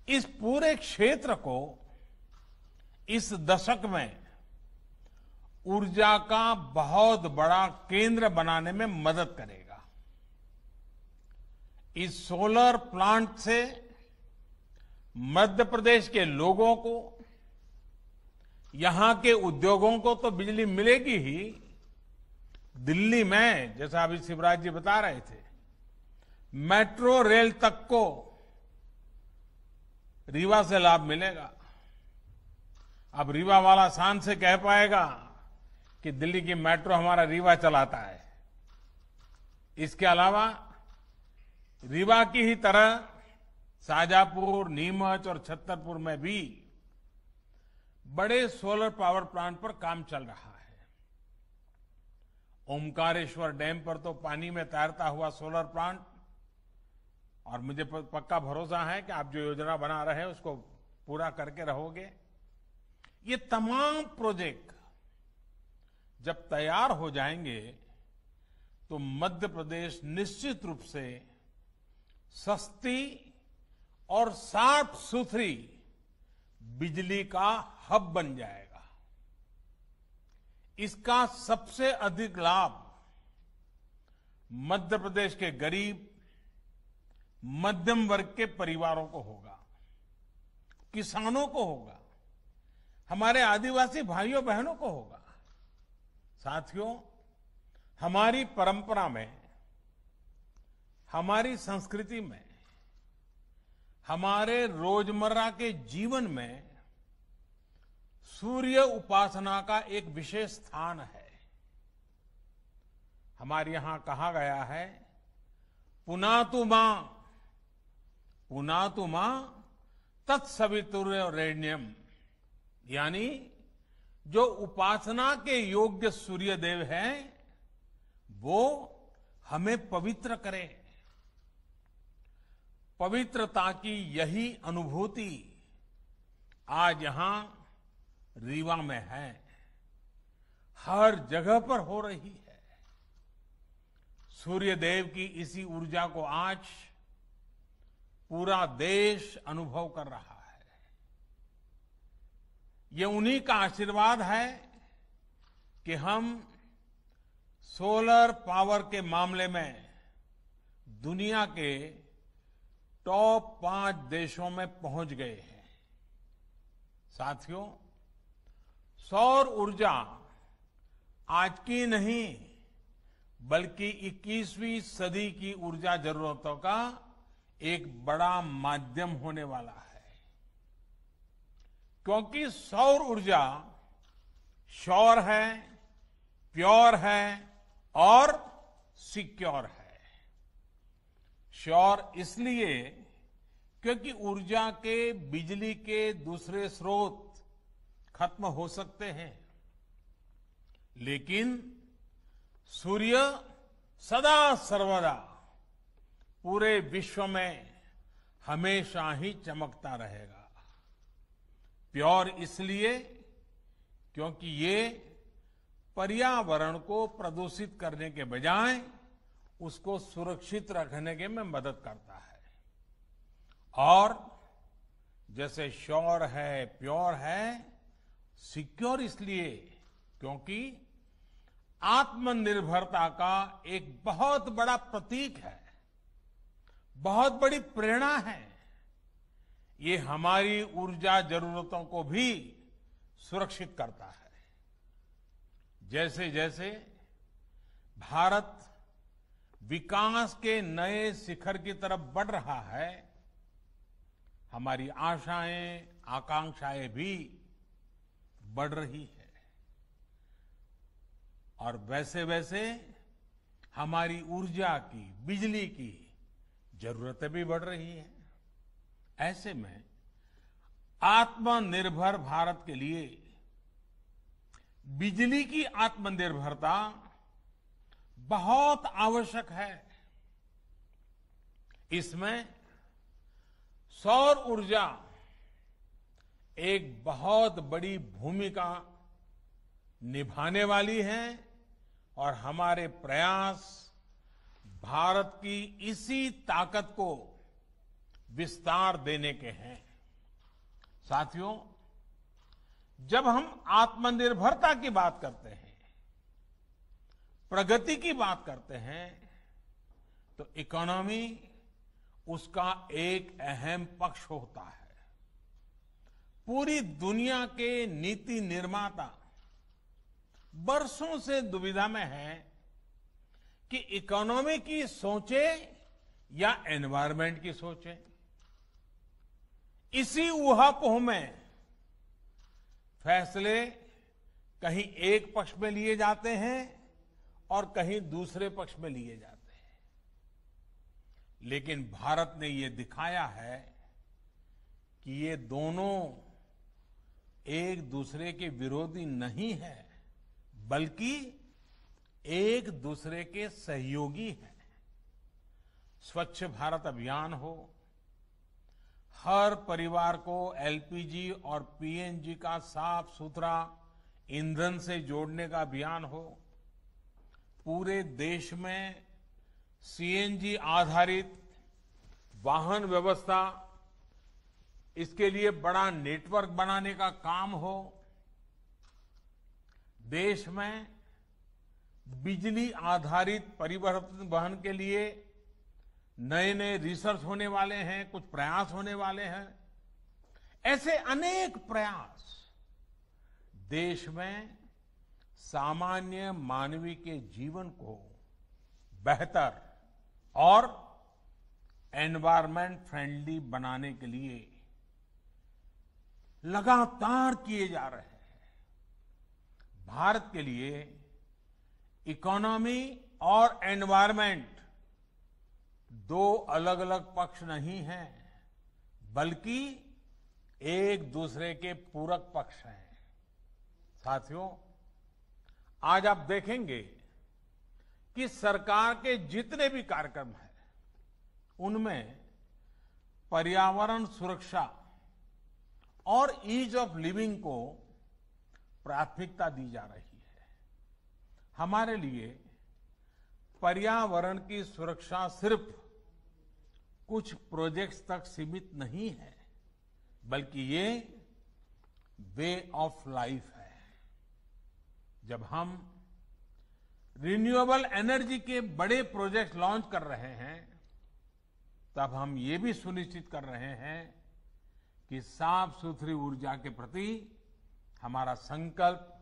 इस पूरे क्षेत्र को इस दशक में ऊर्जा का बहुत बड़ा केंद्र बनाने में मदद करेगा। इस सोलर प्लांट से मध्य प्रदेश के लोगों को, यहां के उद्योगों को तो बिजली मिलेगी ही, दिल्ली में जैसा अभी शिवराज जी बता रहे थे, मेट्रो रेल तक को रीवा से लाभ मिलेगा। अब रीवा वाला शान से कह पाएगा कि दिल्ली की मेट्रो हमारा रीवा चलाता है। इसके अलावा रीवा की ही तरह शाजापुर, नीमच और छतरपुर में भी बड़े सोलर पावर प्लांट पर काम चल रहा है। ओमकारेश्वर डैम पर तो पानी में तैरता हुआ सोलर प्लांट, और मुझे पक्का भरोसा है कि आप जो योजना बना रहे हैं उसको पूरा करके रहोगे। ये तमाम प्रोजेक्ट जब तैयार हो जाएंगे तो मध्य प्रदेश निश्चित रूप से सस्ती और साफ सुथरी बिजली का हब बन जाएगा। इसका सबसे अधिक लाभ मध्य प्रदेश के गरीब, मध्यम वर्ग के परिवारों को होगा, किसानों को होगा, हमारे आदिवासी भाइयों बहनों को होगा। साथियों, हमारी परंपरा में, हमारी संस्कृति में, हमारे रोजमर्रा के जीवन में सूर्य उपासना का एक विशेष स्थान है। हमारे यहां कहा गया है, पुनातु मां तत्सवितुर्वरेण्यम, यानी जो उपासना के योग्य सूर्य देव हैं वो हमें पवित्र करें। पवित्रता की यही अनुभूति आज यहां रीवा में है, हर जगह पर हो रही है। सूर्य देव की इसी ऊर्जा को आज पूरा देश अनुभव कर रहा है। ये उन्हीं का आशीर्वाद है कि हम सोलर पावर के मामले में दुनिया के टॉप 5 देशों में पहुंच गए हैं। साथियों, सौर ऊर्जा आज की नहीं बल्कि 21वीं सदी की ऊर्जा जरूरतों का एक बड़ा माध्यम होने वाला है, क्योंकि सौर ऊर्जा श्योर है, प्योर है और सिक्योर है। श्योर इसलिए क्योंकि ऊर्जा के, बिजली के दूसरे स्रोत खत्म हो सकते हैं, लेकिन सूर्य सदा सर्वदा पूरे विश्व में हमेशा ही चमकता रहेगा। प्योर इसलिए क्योंकि ये पर्यावरण को प्रदूषित करने के बजाय उसको सुरक्षित रखने के में मदद करता है। और जैसे श्योर है, प्योर है, सिक्योर इसलिए क्योंकि आत्मनिर्भरता का एक बहुत बड़ा प्रतीक है, बहुत बड़ी प्रेरणा है। ये हमारी ऊर्जा जरूरतों को भी सुरक्षित करता है। जैसे जैसे भारत विकास के नए शिखर की तरफ बढ़ रहा है, हमारी आशाएं, आकांक्षाएं भी बढ़ रही है, और वैसे वैसे हमारी ऊर्जा की, बिजली की जरूरतें भी बढ़ रही हैं। ऐसे में आत्मनिर्भर भारत के लिए बिजली की आत्मनिर्भरता बहुत आवश्यक है। इसमें सौर ऊर्जा एक बहुत बड़ी भूमिका निभाने वाली है, और हमारे प्रयास भारत की इसी ताकत को विस्तार देने के हैं। साथियों, जब हम आत्मनिर्भरता की बात करते हैं, प्रगति की बात करते हैं, तो इकोनॉमी उसका एक अहम पक्ष होता है। पूरी दुनिया के नीति निर्माता बरसों से दुविधा में है कि इकोनॉमी की सोचे या एनवायरनमेंट की सोचे। इसी ऊहापोह में फैसले कहीं एक पक्ष में लिए जाते हैं और कहीं दूसरे पक्ष में लिए जाते हैं। लेकिन भारत ने ये दिखाया है कि ये दोनों एक दूसरे के विरोधी नहीं है, बल्कि एक दूसरे के सहयोगी हैं। स्वच्छ भारत अभियान हो, हर परिवार को एलपीजी और पीएनजी का साफ सुथरा ईंधन से जोड़ने का अभियान हो, पूरे देश में सीएनजी आधारित वाहन व्यवस्था, इसके लिए बड़ा नेटवर्क बनाने का काम हो, देश में बिजली आधारित परिवहन के लिए नए नए रिसर्च होने वाले हैं, कुछ प्रयास होने वाले हैं। ऐसे अनेक प्रयास देश में सामान्य मानवीय के जीवन को बेहतर और एनवायरनमेंट फ्रेंडली बनाने के लिए लगातार किए जा रहे हैं। भारत के लिए इकोनॉमी और एनवायरनमेंट दो अलग अलग पक्ष नहीं हैं, बल्कि एक दूसरे के पूरक पक्ष हैं। साथियों, आज आप देखेंगे कि सरकार के जितने भी कार्यक्रम हैं, उनमें पर्यावरण सुरक्षा और ईज ऑफ लिविंग को प्राथमिकता दी जा रही है। हमारे लिए पर्यावरण की सुरक्षा सिर्फ कुछ प्रोजेक्ट्स तक सीमित नहीं है, बल्कि ये वे ऑफ लाइफ है। जब हम रिन्यूएबल एनर्जी के बड़े प्रोजेक्ट लॉन्च कर रहे हैं, तब हम ये भी सुनिश्चित कर रहे हैं कि साफ सुथरी ऊर्जा के प्रति हमारा संकल्प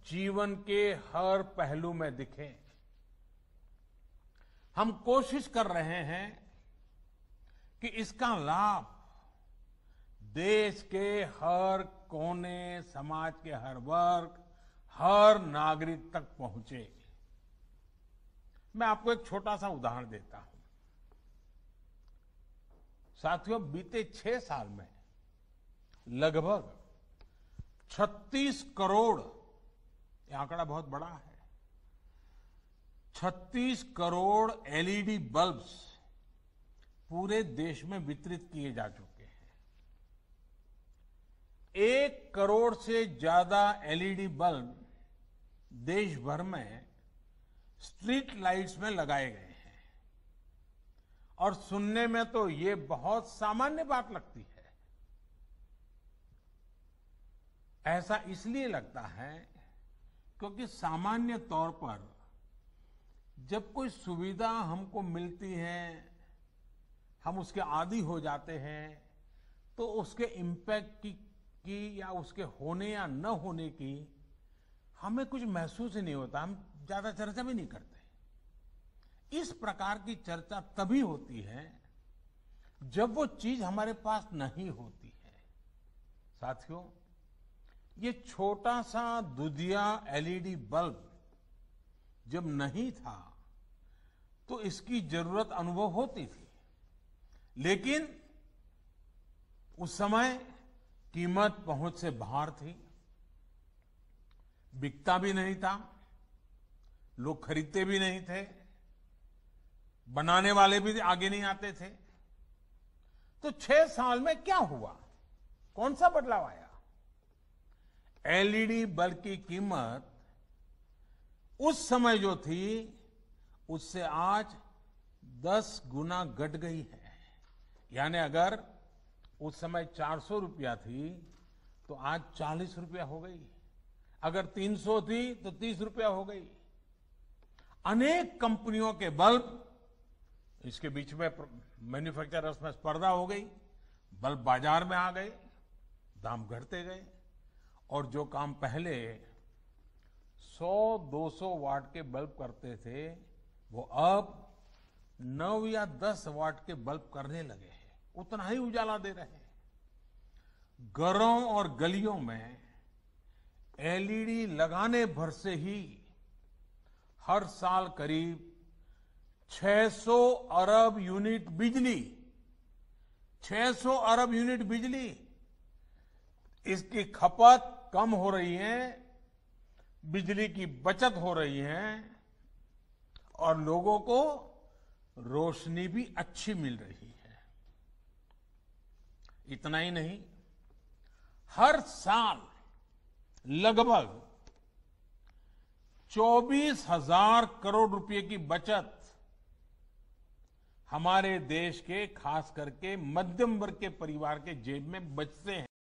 जीवन के हर पहलू में दिखे। हम कोशिश कर रहे हैं कि इसका लाभ देश के हर कोने, समाज के हर वर्ग, हर नागरिक तक पहुंचे। मैं आपको एक छोटा सा उदाहरण देता हूं। साथियों, बीते 6 साल में लगभग 36 करोड़, ये आंकड़ा बहुत बड़ा है, 36 करोड़ एलईडी बल्ब्स पूरे देश में वितरित किए जा चुके हैं। 1 करोड़ से ज्यादा एलईडी बल्ब देश भर में स्ट्रीट लाइट्स में लगाए गए हैं। और सुनने में तो ये बहुत सामान्य बात लगती है। ऐसा इसलिए लगता है क्योंकि सामान्य तौर पर जब कोई सुविधा हमको मिलती है, हम उसके आदी हो जाते हैं, तो उसके इम्पैक्ट की या उसके होने या न होने की हमें कुछ महसूस ही नहीं होता, हम ज्यादा चर्चा भी नहीं करते। इस प्रकार की चर्चा तभी होती है जब वो चीज हमारे पास नहीं होती है। साथियों, ये छोटा सा दुधिया एलईडी बल्ब जब नहीं था तो इसकी जरूरत अनुभव होती थी, लेकिन उस समय कीमत पहुंच से बाहर थी, बिकता भी नहीं था, लोग खरीदते भी नहीं थे, बनाने वाले भी आगे नहीं आते थे। तो 6 साल में क्या हुआ, कौन सा बदलाव आया? एलईडी बल्ब की कीमत उस समय जो थी उससे आज 10 गुना घट गई है। यानी अगर उस समय 400 रुपया थी तो आज 40 रुपया हो गई। अगर 300 थी तो 30 रुपया हो गई। अनेक कंपनियों के बल्ब, इसके बीच में मैन्युफैक्चरर्स में स्पर्धा हो गई, बल्ब बाजार में आ गए, दाम घटते गए और जो काम पहले 100-200 वाट के बल्ब करते थे वो अब 9 या 10 वाट के बल्ब करने लगे हैं, उतना ही उजाला दे रहे हैं। घरों और गलियों में एलईडी लगाने भर से ही हर साल करीब 600 अरब यूनिट बिजली, 600 अरब यूनिट बिजली, इसकी खपत कम हो रही है, बिजली की बचत हो रही है और लोगों को रोशनी भी अच्छी मिल रही है। इतना ही नहीं, हर साल लगभग 24,000 करोड़ रुपए की बचत हमारे देश के खास करके मध्यम वर्ग के परिवार के जेब में बचते हैं।